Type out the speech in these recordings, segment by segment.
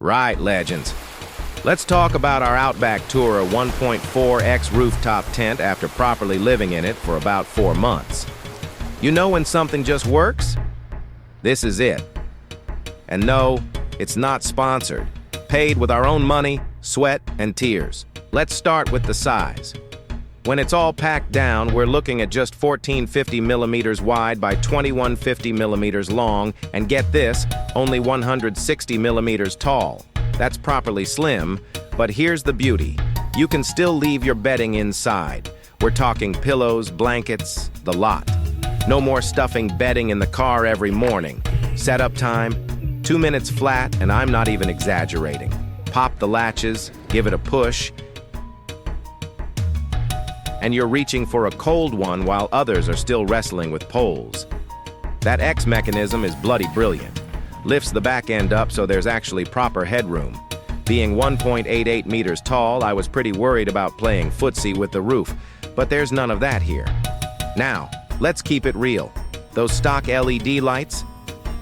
Right, legends. Let's talk about our Outback Tourer 1.4X rooftop tent after properly living in it for about 4 months. You know when something just works? This is it. And no, it's not sponsored. Paid with our own money, sweat, and tears. Let's start with the size. When it's all packed down, we're looking at just 1450 millimeters wide by 2150 millimeters long, and get this, only 160 millimeters tall. That's properly slim, but here's the beauty. You can still leave your bedding inside. We're talking pillows, blankets, the lot. No more stuffing bedding in the car every morning. Setup time, 2 minutes flat, and I'm not even exaggerating. Pop the latches, give it a push, and you're reaching for a cold one while others are still wrestling with poles. That X mechanism is bloody brilliant. Lifts the back end up so there's actually proper headroom. Being 1.88 meters tall, I was pretty worried about playing footsie with the roof, but there's none of that here. Now, let's keep it real. Those stock LED lights,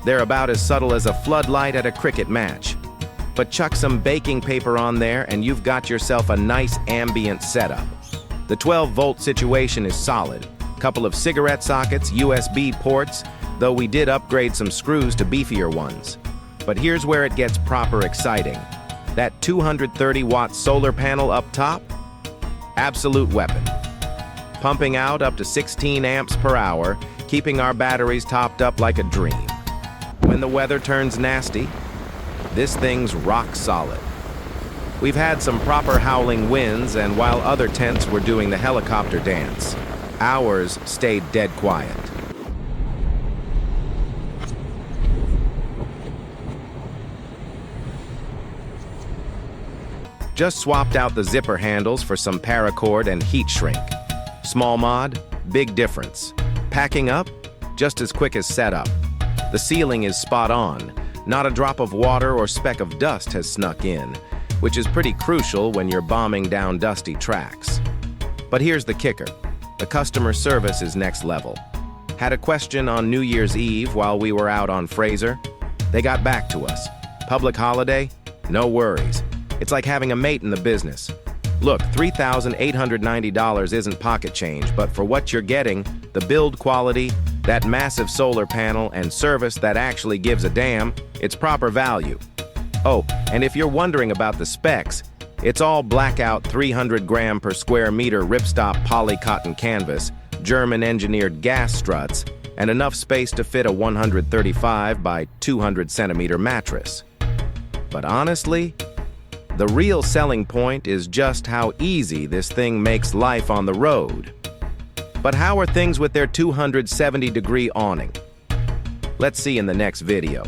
they're about as subtle as a floodlight at a cricket match. But chuck some baking paper on there and you've got yourself a nice ambient setup. The 12-volt situation is solid. Couple of cigarette sockets, USB ports, though we did upgrade some screws to beefier ones. But here's where it gets proper exciting. That 230-watt solar panel up top? Absolute weapon. Pumping out up to 16 amps per hour, keeping our batteries topped up like a dream. When the weather turns nasty, this thing's rock solid. We've had some proper howling winds, and while other tents were doing the helicopter dance, ours stayed dead quiet. Just swapped out the zipper handles for some paracord and heat shrink. Small mod, big difference. Packing up, just as quick as setup. The ceiling is spot on. Not a drop of water or speck of dust has snuck in, which is pretty crucial when you're bombing down dusty tracks. But here's the kicker. The customer service is next level. Had a question on New Year's Eve while we were out on Fraser. They got back to us. Public holiday? No worries. It's like having a mate in the business. Look, $3,890 isn't pocket change, but for what you're getting, the build quality, that massive solar panel, and service that actually gives a damn, it's proper value. Oh, and if you're wondering about the specs, it's all blackout 300 gram per square meter ripstop poly cotton canvas, German-engineered gas struts, and enough space to fit a 135 by 200 centimeter mattress. But honestly, the real selling point is just how easy this thing makes life on the road. But how are things with their 270-degree awning? Let's see in the next video.